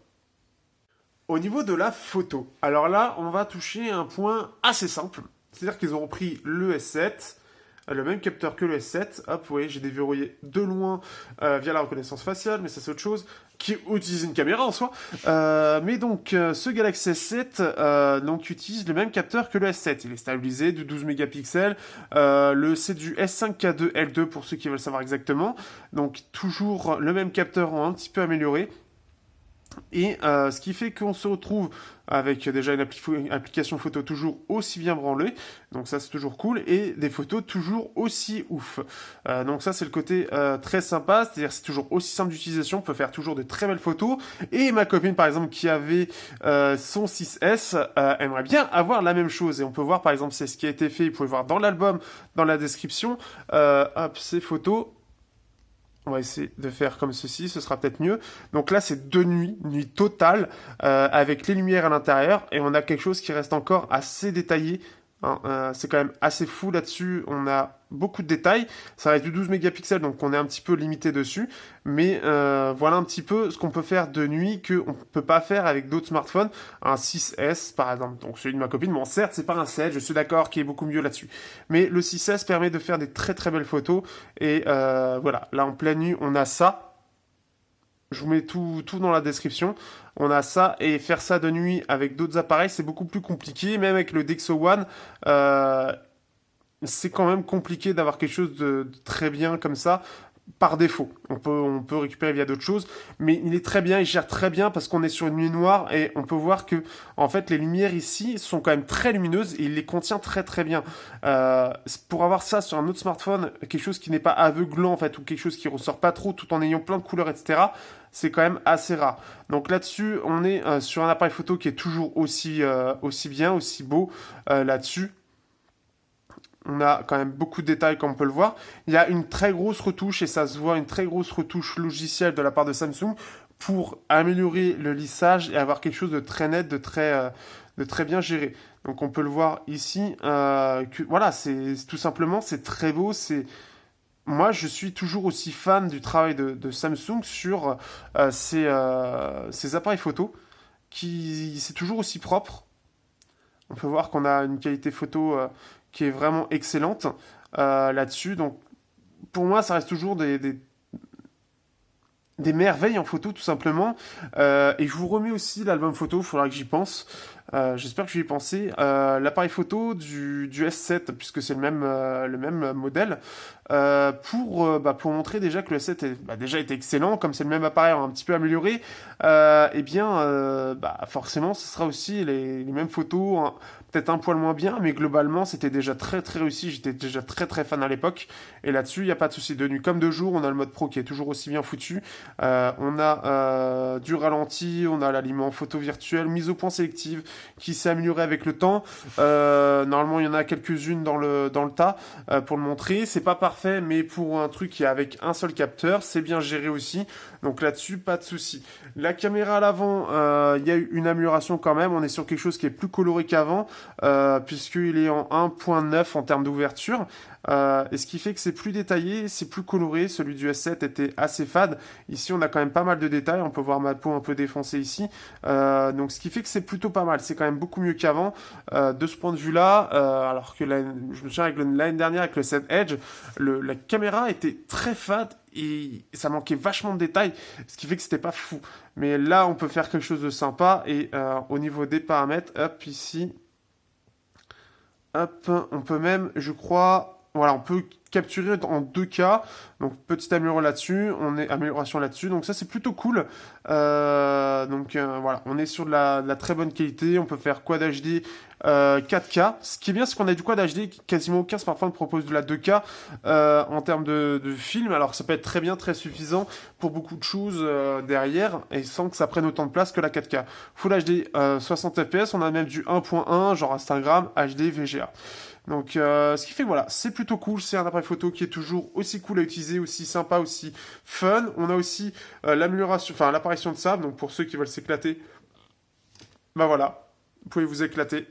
Au niveau de la photo, alors là, on va toucher un point assez simple. C'est-à-dire qu'ils ont repris le S7, le même capteur que le S7. Hop, vous voyez, j'ai déverrouillé de loin via la reconnaissance faciale, mais ça c'est autre chose, qui utilise une caméra en soi. Mais donc, ce Galaxy S7 donc, utilise le même capteur que le S7. Il est stabilisé de 12 mégapixels. C'est du S5K2L2 pour ceux qui veulent savoir exactement. Donc, toujours le même capteur un petit peu amélioré. Et ce qui fait qu'on se retrouve avec déjà une application photo toujours aussi bien branlée, donc ça c'est toujours cool, et des photos toujours aussi ouf. Donc ça c'est le côté très sympa, c'est-à-dire c'est toujours aussi simple d'utilisation, on peut faire toujours de très belles photos, et ma copine par exemple qui avait son 6S aimerait bien avoir la même chose, et on peut voir par exemple c'est ce qui a été fait, vous pouvez voir dans l'album, dans la description, hop, ces photos. On va essayer de faire comme ceci, ce sera peut-être mieux. Donc là, c'est de nuit, nuit totale, avec les lumières à l'intérieur, et on a quelque chose qui reste encore assez détaillé. Hein, c'est quand même assez fou là-dessus, on a beaucoup de détails. Ça reste du 12 mégapixels, donc on est un petit peu limité dessus. Mais voilà un petit peu ce qu'on peut faire de nuit qu'on ne peut pas faire avec d'autres smartphones. Un 6S par exemple, donc celui de ma copine. Bon, certes, c'est pas un 7, je suis d'accord, qui est beaucoup mieux là-dessus. Mais le 6S permet de faire des très très belles photos. Et voilà, là en pleine nuit, on a ça. Je vous mets tout dans la description. On a ça, et faire ça de nuit avec d'autres appareils, c'est beaucoup plus compliqué. Même avec le Dexo One, c'est quand même compliqué d'avoir quelque chose de très bien comme ça. Par défaut, on peut récupérer via d'autres choses, mais il est très bien, il gère très bien parce qu'on est sur une nuit noire et on peut voir que en fait les lumières ici sont quand même très lumineuses et il les contient très très bien. Pour avoir ça sur un autre smartphone, quelque chose qui n'est pas aveuglant en fait ou quelque chose qui ressort pas trop tout en ayant plein de couleurs, etc. C'est quand même assez rare. Donc là-dessus, on est sur un appareil photo qui est toujours aussi bien, aussi beau là-dessus. On a quand même beaucoup de détails comme on peut le voir. Il y a une très grosse retouche, et ça se voit, une très grosse retouche logicielle de la part de Samsung pour améliorer le lissage et avoir quelque chose de très net, de très bien géré. Donc on peut le voir ici. Voilà, c'est tout simplement, c'est très beau. Moi, je suis toujours aussi fan du travail de Samsung sur ces appareils photo, c'est toujours aussi propre. On peut voir qu'on a une qualité photo qui est vraiment excellente là-dessus. Donc, pour moi, ça reste toujours des merveilles en photo, tout simplement. Et je vous remets aussi l'album photo, il faudra que j'y pense. J'espère que je vais y penser. L'appareil photo du S7, puisque c'est le même modèle, pour montrer déjà que le S7 déjà été excellent, comme c'est le même appareil un petit peu amélioré, forcément ce sera aussi les mêmes photos, hein, peut-être un poil moins bien, mais globalement c'était déjà très très réussi, j'étais déjà très très fan à l'époque, et là-dessus il n'y a pas de souci, de nuit comme de jour, on a le mode pro qui est toujours aussi bien foutu, on a du ralenti, on a l'aliment photo virtuelle, mise au point sélective, qui s'est améliorée avec le temps. Normalement, il y en a quelques-unes dans le tas pour le montrer. C'est pas parfait, mais pour un truc qui est avec un seul capteur, c'est bien géré aussi. Donc là-dessus, pas de souci. La caméra à l'avant, il y a eu une amélioration quand même. On est sur quelque chose qui est plus coloré qu'avant, puisqu'il est en 1.9 en termes d'ouverture. Et ce qui fait que c'est plus détaillé, c'est plus coloré. Celui du S7 était assez fade. Ici, on a quand même pas mal de détails. On peut voir ma peau un peu défoncée ici. Donc, ce qui fait que c'est plutôt pas mal. C'est quand même beaucoup mieux qu'avant. De ce point de vue-là, alors que je me souviens avec l'année dernière avec le 7 Edge, la caméra était très fade et ça manquait vachement de détails, ce qui fait que c'était pas fou. Mais là, on peut faire quelque chose de sympa. Et au niveau des paramètres, hop, ici, hop, on peut même, je crois... Voilà, on peut capturer en 2K, donc petite amélioration là-dessus, donc ça c'est plutôt cool. Voilà, on est sur de la très bonne qualité, on peut faire Quad HD 4K. Ce qui est bien, c'est qu'on a du Quad HD, quasiment aucun smartphone propose de la 2K en termes de film, alors ça peut être très bien, très suffisant pour beaucoup de choses derrière, et sans que ça prenne autant de place que la 4K. Full HD 60 fps, on a même du 1.1, genre Instagram, HD, VGA. Donc, ce qui fait que voilà, c'est plutôt cool. C'est un appareil photo qui est toujours aussi cool à utiliser, aussi sympa, aussi fun. On a aussi l'amélioration, enfin l'apparition de sable. Donc, pour ceux qui veulent s'éclater, bah voilà, vous pouvez vous éclater.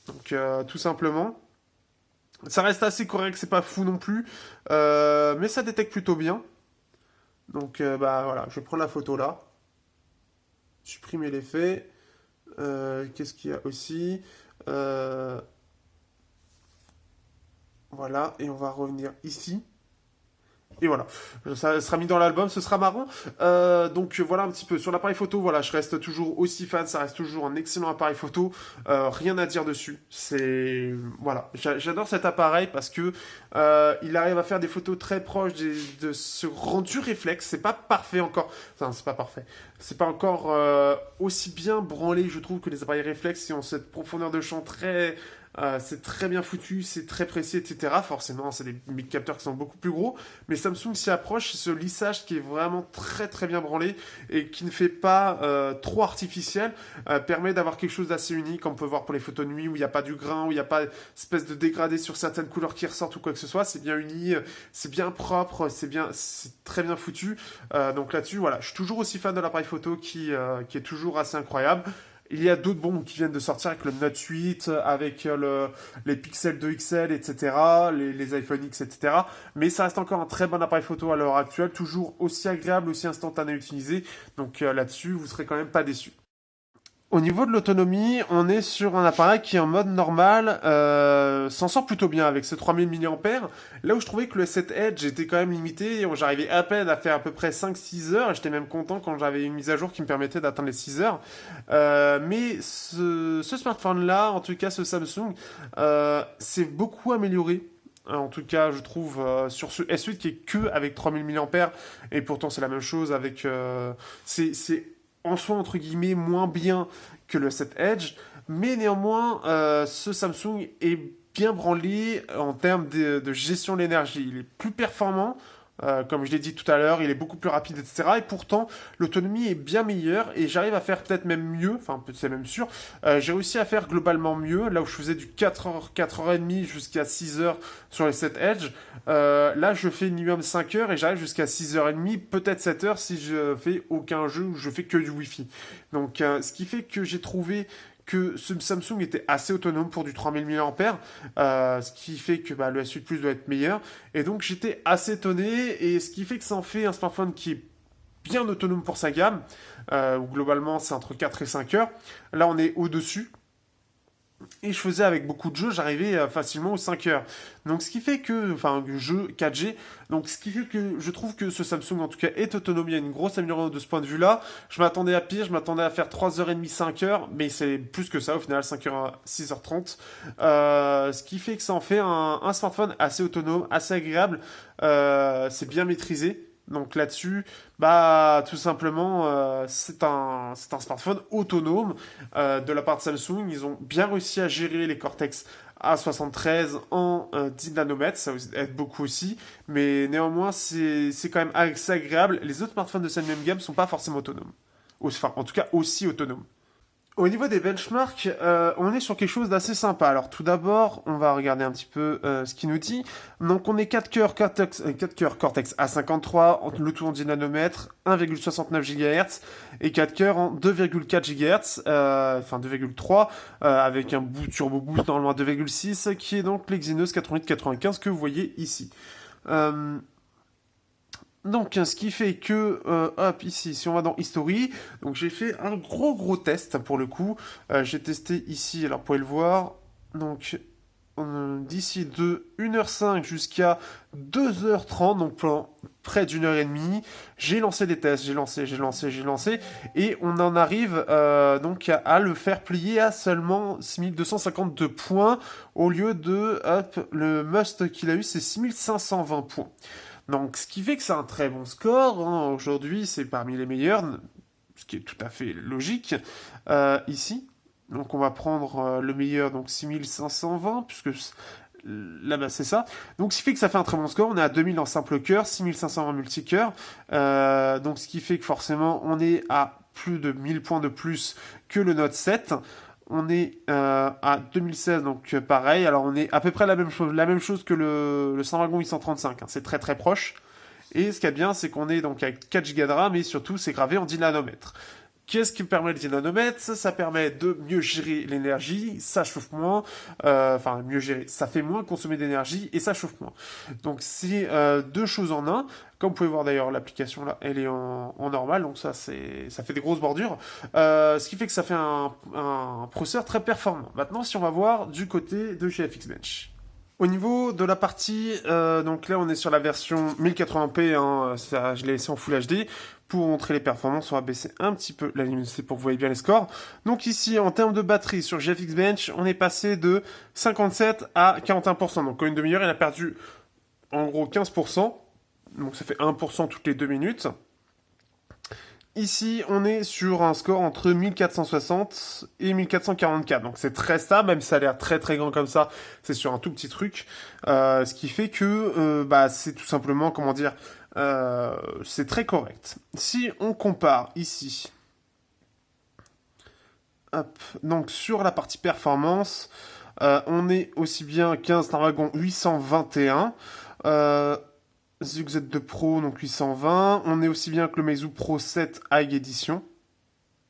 Donc, tout simplement. Ça reste assez correct, c'est pas fou non plus, mais ça détecte plutôt bien. Donc, bah voilà, je vais prendre la photo là, supprimer l'effet. Qu'est-ce qu'il y a aussi? Euh, Voilà, et on va revenir ici. Et voilà, ça sera mis dans l'album, ce sera marrant. Donc voilà un petit peu sur l'appareil photo. Voilà, je reste toujours aussi fan, ça reste toujours un excellent appareil photo. Rien à dire dessus. C'est voilà, j'adore cet appareil parce que il arrive à faire des photos très proches de ce rendu réflexe. C'est pas parfait encore. Enfin, c'est pas parfait. C'est pas encore aussi bien branlé, je trouve, que les appareils réflexes qui ont cette profondeur de champ très c'est très bien foutu, c'est très précis, etc. Forcément, c'est des capteurs qui sont beaucoup plus gros. Mais Samsung s'y approche, ce lissage qui est vraiment très très bien branlé et qui ne fait pas trop artificiel, permet d'avoir quelque chose d'assez unique. On peut voir pour les photos de nuit où il n'y a pas du grain, où il n'y a pas espèce de dégradé sur certaines couleurs qui ressortent ou quoi que ce soit. C'est bien uni, c'est bien propre, c'est très bien foutu. Donc là-dessus, voilà, je suis toujours aussi fan de l'appareil photo qui est toujours assez incroyable. Il y a d'autres bombes qui viennent de sortir avec le Note 8, avec les Pixel 2 XL, etc., les iPhone X, etc. Mais ça reste encore un très bon appareil photo à l'heure actuelle, toujours aussi agréable, aussi instantané à utiliser. Donc là-dessus, vous serez quand même pas déçus. Au niveau de l'autonomie, on est sur un appareil qui en mode normal s'en sort plutôt bien avec ses 3000 mAh. Là où je trouvais que le S7 Edge était quand même limité, j'arrivais à peine à faire à peu près 5-6 heures, et j'étais même content quand j'avais une mise à jour qui me permettait d'atteindre les 6 heures. Mais ce smartphone-là, en tout cas ce Samsung, s'est beaucoup amélioré. En tout cas, je trouve sur ce S8 qui est que avec 3000 mAh, et pourtant c'est la même chose avec... c'est en soi, entre guillemets, moins bien que le 7 Edge, mais néanmoins, ce Samsung est bien branlé en termes de gestion de l'énergie. Il est plus performant, comme je l'ai dit tout à l'heure, il est beaucoup plus rapide, etc. Et pourtant, l'autonomie est bien meilleure et j'arrive à faire peut-être même mieux, enfin, c'est même sûr. J'ai réussi à faire globalement mieux, là où je faisais du 4h, 4h30 jusqu'à 6h sur les 7 Edge. Là, je fais minimum 5 heures et j'arrive jusqu'à 6h30, peut-être 7 heures si je fais aucun jeu ou je fais que du Wi-Fi. Donc, ce qui fait que j'ai trouvé que ce Samsung était assez autonome pour du 3000 mAh, ce qui fait que le S8 Plus doit être meilleur. Et donc j'étais assez étonné, et ce qui fait que ça en fait un smartphone qui est bien autonome pour sa gamme, où globalement c'est entre 4 et 5 heures. Là on est au-dessus. Et je faisais avec beaucoup de jeux, j'arrivais facilement aux 5 heures. Donc ce qui fait que, enfin, jeu 4G, donc ce qui fait que je trouve que ce Samsung en tout cas est autonome, il y a une grosse amélioration de ce point de vue-là. Je m'attendais à pire, je m'attendais à faire 3h30, 5 heures, mais c'est plus que ça au final, 5h, 6h30. Ce qui fait que ça en fait un smartphone assez autonome, assez agréable, c'est bien maîtrisé. Donc là-dessus, tout simplement, c'est un smartphone autonome de la part de Samsung. Ils ont bien réussi à gérer les Cortex A73 en 10 nanomètres, ça aide beaucoup aussi. Mais néanmoins, c'est quand même assez agréable. Les autres smartphones de cette même gamme sont pas forcément autonomes. Enfin, en tout cas, aussi autonomes. Au niveau des benchmarks, on est sur quelque chose d'assez sympa. Alors tout d'abord, on va regarder un petit peu ce qu'il nous dit. Donc on est 4 cœurs Cortex A53, le tout en 10 nanomètres, 1,69 GHz, et 4 cœurs en 2,4 GHz, enfin 2,3, avec un turbo boost normalement à 2,6, qui est donc l'Exynos 8895 que vous voyez ici. Donc, ce qui fait que, hop, ici, si on va dans History, donc j'ai fait un gros test pour le coup. J'ai testé ici, alors vous pouvez le voir, donc d'ici de 1h05 jusqu'à 2h30, donc pendant près d'une heure et demie, j'ai lancé des tests, j'ai lancé, et on en arrive donc à le faire plier à seulement 6252 points, au lieu de, hop, le must qu'il a eu, c'est 6520 points. Donc, ce qui fait que c'est un très bon score. Hein. Aujourd'hui, c'est parmi les meilleurs, ce qui est tout à fait logique. Ici, donc on va prendre le meilleur, donc 6520, puisque là-bas c'est ça. Donc, ce qui fait que ça fait un très bon score. On est à 2000 en simple cœur, 6520 multicœur. Donc, ce qui fait que forcément, on est à plus de 1000 points de plus que le Note 7. on est à 2016, donc pareil. Alors on est à peu près la même chose que le Snapdragon 835, hein. C'est très très proche. Et ce qu'il y a de bien, c'est qu'on est donc avec 4 Go de RAM, et surtout c'est gravé en 10 nanomètres. Qu'est-ce qui permet le 10 nanomètres? Ça permet de mieux gérer l'énergie, ça chauffe moins, enfin mieux gérer, ça fait moins consommer d'énergie et ça chauffe moins. Donc c'est deux choses en un. Comme vous pouvez voir d'ailleurs, l'application là, elle est en normal, donc ça fait des grosses bordures. Ce qui fait que ça fait un processeur très performant. Maintenant, si on va voir du côté de chez FX Bench. Au niveau de la partie, donc là on est sur la version 1080p, hein, ça, je l'ai laissé en Full HD. Pour montrer les performances, on va baisser un petit peu la luminosité pour que vous voyez bien les scores. Donc ici, en termes de batterie, sur GFX Bench, on est passé de 57 à 41%. Donc en une demi-heure, il a perdu en gros 15%. Donc ça fait 1% toutes les 2 minutes. Ici, on est sur un score entre 1460 et 1444. Donc c'est très stable, même si ça a l'air très très grand comme ça. C'est sur un tout petit truc. Ce qui fait que c'est tout simplement, comment dire, c'est très correct. Si on compare ici, hop, donc sur la partie performance, on est aussi bien qu'un Snapdragon 821. ZX2 Pro, donc 820. On est aussi bien que le Meizu Pro 7 High Edition.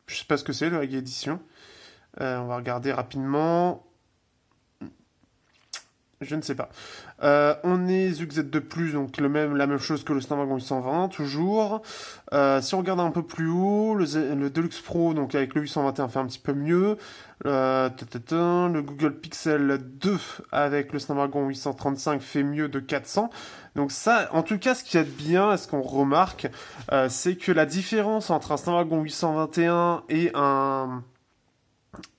Je sais pas ce que c'est, le High Edition. On va regarder rapidement. Je ne sais pas. On est ZX2+, donc la même chose que le Snapdragon 820, toujours. Si on regarde un peu plus haut, le Deluxe Pro, donc avec le 821, fait un petit peu mieux. Le Google Pixel 2 avec le Snapdragon 835 fait mieux de 400. Donc ça, en tout cas, ce qu'il y a de bien, ce qu'on remarque, c'est que la différence entre un Snapdragon 821 et un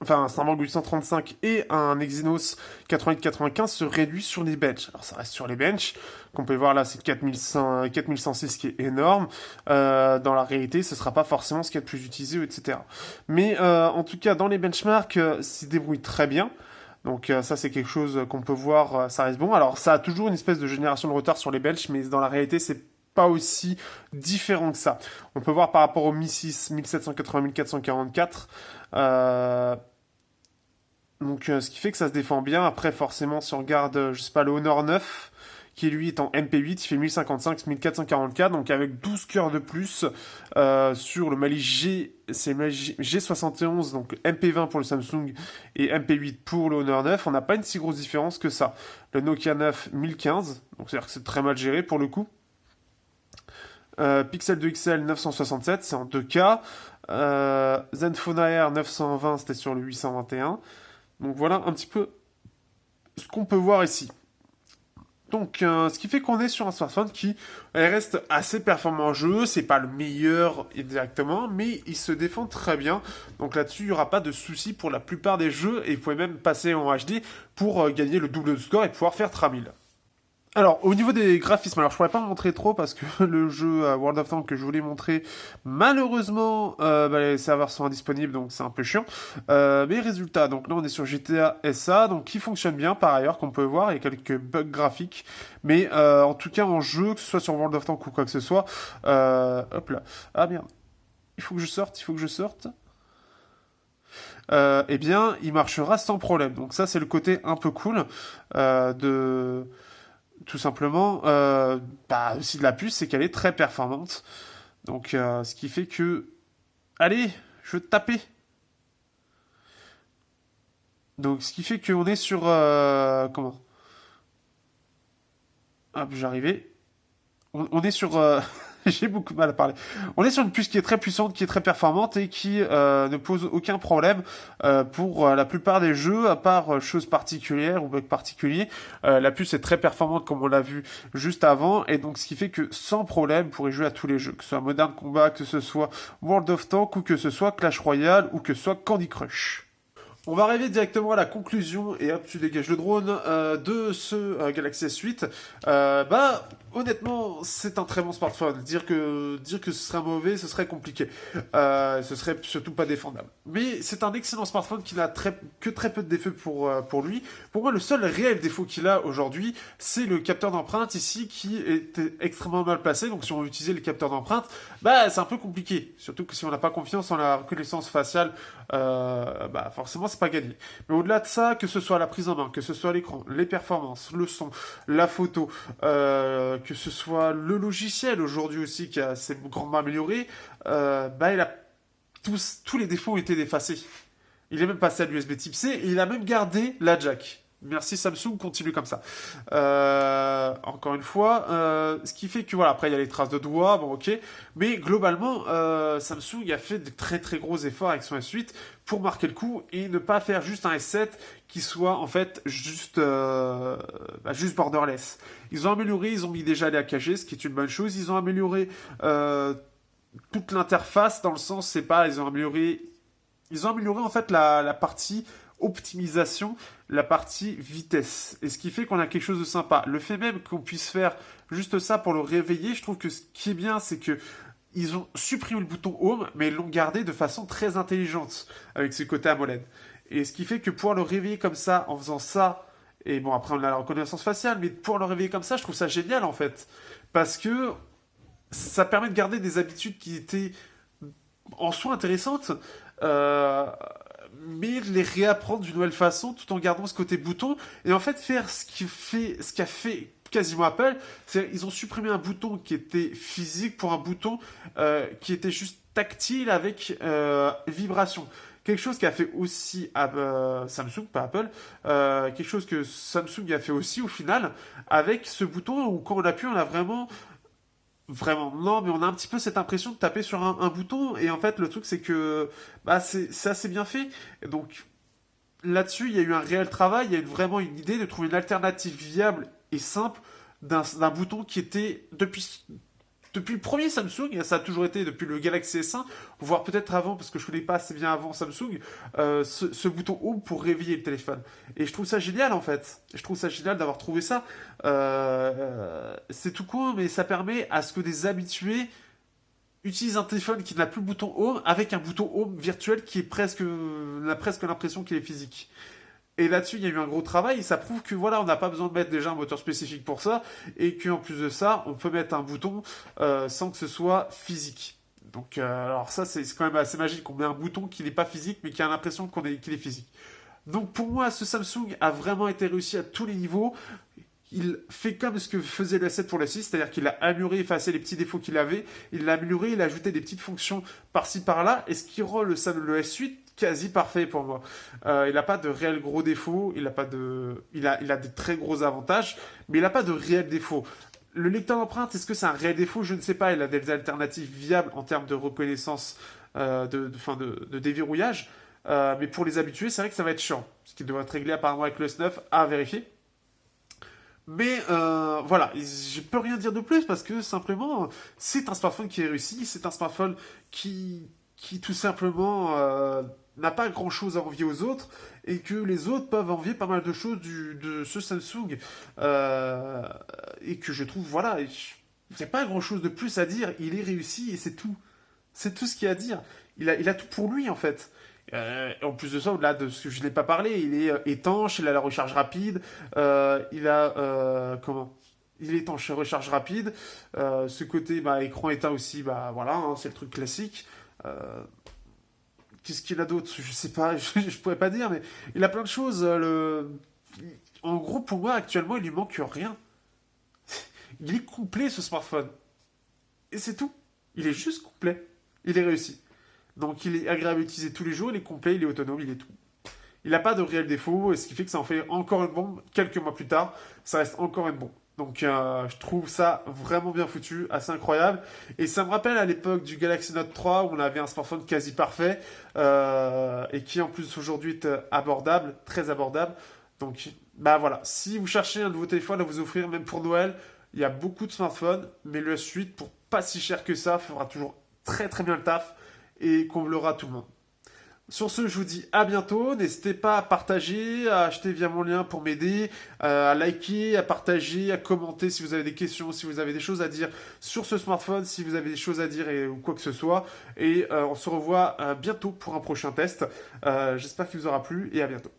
Snapdragon 835 et un Exynos 8895 se réduit sur les benches. Alors ça reste sur les benches, qu'on peut voir là, c'est 4106 qui est énorme. Dans la réalité, ce sera pas forcément ce qu'il y a de plus utilisé, etc. Mais en tout cas, dans les benchmarks, s'y débrouille très bien. Donc ça, c'est quelque chose qu'on peut voir, ça reste bon. Alors ça a toujours une espèce de génération de retard sur les benches, mais dans la réalité, c'est pas aussi différent que ça. On peut voir par rapport au Mi 6, 1780, 1444. Donc ce qui fait que ça se défend bien. Après, forcément, si on regarde, je sais pas, le Honor 9, qui lui est en MP8, il fait 1055, 1444, donc avec 12 cœurs de plus sur le Mali G, c'est G71, donc MP20 pour le Samsung et MP8 pour le Honor 9, on n'a pas une si grosse différence que ça. Le Nokia 9, 1015, donc c'est-à-dire que c'est très mal géré pour le coup. Pixel 2 XL 967, c'est en 2K. Zenfone Air 920, c'était sur le 821. Donc voilà un petit peu ce qu'on peut voir ici. Donc, ce qui fait qu'on est sur un smartphone qui reste assez performant en jeu. C'est pas le meilleur exactement, mais il se défend très bien. Donc là-dessus, il n'y aura pas de souci pour la plupart des jeux. Et vous pouvez même passer en HD pour gagner le double de score et pouvoir faire 3000. Alors, au niveau des graphismes, alors je pourrais pas montrer trop parce que le jeu World of Tanks que je voulais montrer, malheureusement, les serveurs sont indisponibles, donc c'est un peu chiant. Mais résultat, donc là on est sur GTA SA, donc qui fonctionne bien par ailleurs, qu'on peut voir, il y a quelques bugs graphiques, mais en tout cas en jeu, que ce soit sur World of Tanks ou quoi que ce soit, hop là, ah merde, il faut que je sorte. Eh bien, il marchera sans problème. Donc ça, c'est le côté un peu cool de... Tout simplement, aussi de la puce, c'est qu'elle est très performante. Donc, ce qui fait que... Allez, je veux te taper. Donc, ce qui fait qu'on est sur... comment? Hop, j'arrivais. On est sur... J'ai beaucoup de mal à parler. On est sur une puce qui est très puissante, qui est très performante et qui ne pose aucun problème pour la plupart des jeux, à part choses particulières ou bugs particuliers. La puce est très performante comme on l'a vu juste avant, et donc ce qui fait que sans problème, vous pourrez jouer à tous les jeux, que ce soit Modern Combat, que ce soit World of Tanks, ou que ce soit Clash Royale, ou que ce soit Candy Crush. On va arriver directement à la conclusion, et hop, tu dégages le drone, de ce Galaxy S8. honnêtement, c'est un très bon smartphone. Dire que ce serait mauvais, ce serait compliqué. Ce serait surtout pas défendable. Mais c'est un excellent smartphone qui n'a que très peu de défauts pour lui. Pour moi, le seul réel défaut qu'il a aujourd'hui, c'est le capteur d'empreinte ici qui est extrêmement mal placé. Donc si on veut utiliser le capteur d'empreinte, bah c'est un peu compliqué. Surtout que si on n'a pas confiance en la reconnaissance faciale, bah forcément c'est pas gagné. Mais au-delà de ça, que ce soit la prise en main, que ce soit l'écran, les performances, le son, la photo, que ce soit le logiciel aujourd'hui aussi qui a s'est grandement amélioré, bah il a tous les défauts ont été effacés. Il est même passé à l'USB Type C et il a même gardé la jack. Merci Samsung, continue comme ça. Encore une fois, ce qui fait que voilà, après il y a les traces de doigts, bon ok, mais globalement, Samsung a fait de très très gros efforts avec son S8 pour marquer le coup et ne pas faire juste un S7 qui soit en fait juste borderless. Ils ont amélioré, ils ont mis déjà les AKG, ce qui est une bonne chose. Ils ont amélioré toute l'interface dans le sens, c'est pas, ils ont amélioré en fait la partie optimisation, la partie vitesse. Et ce qui fait qu'on a quelque chose de sympa. Le fait même qu'on puisse faire juste ça pour le réveiller, je trouve que ce qui est bien, c'est que ils ont supprimé le bouton Home, mais ils l'ont gardé de façon très intelligente avec ce côté AMOLED. Et ce qui fait que pouvoir le réveiller comme ça, en faisant ça, et bon après on a la reconnaissance faciale, mais pouvoir le réveiller comme ça, je trouve ça génial en fait. Parce que ça permet de garder des habitudes qui étaient en soi intéressantes, mais les réapprendre d'une nouvelle façon tout en gardant ce côté bouton et en fait faire ce qu'a fait quasiment Apple, c'est ils ont supprimé un bouton qui était physique pour un bouton qui était juste tactile avec vibration. Quelque chose qu'a fait aussi Samsung, pas Apple, quelque chose que Samsung a fait aussi au final avec ce bouton où quand on appuie, on a vraiment, non, mais on a un petit peu cette impression de taper sur un bouton, et en fait, le truc, c'est que bah, c'est assez bien fait. Donc, là-dessus, il y a eu un réel travail, il y a eu vraiment une idée de trouver une alternative viable et simple d'un bouton qui était, depuis le premier Samsung, et ça a toujours été depuis le Galaxy S1, voire peut-être avant, parce que je connais pas assez bien avant Samsung, ce bouton Home pour réveiller le téléphone. Et je trouve ça génial en fait. Je trouve ça génial d'avoir trouvé ça. C'est tout con, mais ça permet à ce que des habitués utilisent un téléphone qui n'a plus le bouton Home avec un bouton Home virtuel qui est a presque l'impression qu'il est physique. Et là-dessus, il y a eu un gros travail, et ça prouve que voilà, on n'a pas besoin de mettre déjà un moteur spécifique pour ça, et qu'en plus de ça, on peut mettre un bouton sans que ce soit physique. Donc, alors ça, c'est quand même assez magique. On met un bouton qui n'est pas physique, mais qui a l'impression qu'il est physique. Donc pour moi, ce Samsung a vraiment été réussi à tous les niveaux. Il fait comme ce que faisait le S7 pour le S6, c'est-à-dire qu'il a amélioré, effacé les petits défauts qu'il avait, il l'a amélioré, il a ajouté des petites fonctions par-ci par-là, et ce qui rend le S8 quasi parfait pour moi. Il n'a pas de réels gros défauts, il a des très gros avantages, mais il n'a pas de réels défauts. Le lecteur d'empreinte, est-ce que c'est un réel défaut? Je ne sais pas, il a des alternatives viables en termes de reconnaissance, de déverrouillage, mais pour les habitués, c'est vrai que ça va être chiant, ce qui devrait être réglé apparemment avec le S9 à vérifier. Mais voilà, je peux rien dire de plus parce que simplement, c'est un smartphone qui est réussi, c'est un smartphone qui tout simplement n'a pas grand-chose à envier aux autres et que les autres peuvent envier pas mal de choses de ce Samsung et que je trouve, voilà, il n'y a pas grand-chose de plus à dire, il est réussi et c'est tout. C'est tout ce qu'il y a à dire. Il a tout pour lui en fait. En plus de ça, au-delà de ce que je n'ai pas parlé, il est étanche, il a la recharge rapide, il est étanche, recharge rapide. Ce côté écran éteint aussi, voilà, hein, c'est le truc classique. Qu'est-ce qu'il a d'autre? Je sais pas, je pourrais pas dire, mais il a plein de choses. En gros, pour moi, actuellement, il lui manque rien. Il est complet ce smartphone. Et c'est tout. Il est juste complet. Il est réussi. Donc il est agréable à utiliser tous les jours, il est complet, il est autonome, il est tout. Il n'a pas de réel défaut, ce qui fait que ça en fait encore une bombe. Quelques mois plus tard, ça reste encore une bombe. Donc je trouve ça vraiment bien foutu, assez incroyable. Et ça me rappelle à l'époque du Galaxy Note 3 où on avait un smartphone quasi parfait et qui en plus aujourd'hui est abordable, très abordable. Donc voilà, si vous cherchez un nouveau téléphone à vous offrir, même pour Noël, il y a beaucoup de smartphones, mais le S8 pour pas si cher que ça fera toujours très très bien le taf et comblera tout le monde. Sur ce, je vous dis à bientôt. N'hésitez pas à partager, à acheter via mon lien pour m'aider, à liker, à partager, à commenter si vous avez des questions, si vous avez des choses à dire sur ce smartphone, si vous avez des choses à dire ou quoi que ce soit. Et on se revoit bientôt pour un prochain test. J'espère qu'il vous aura plu et à bientôt.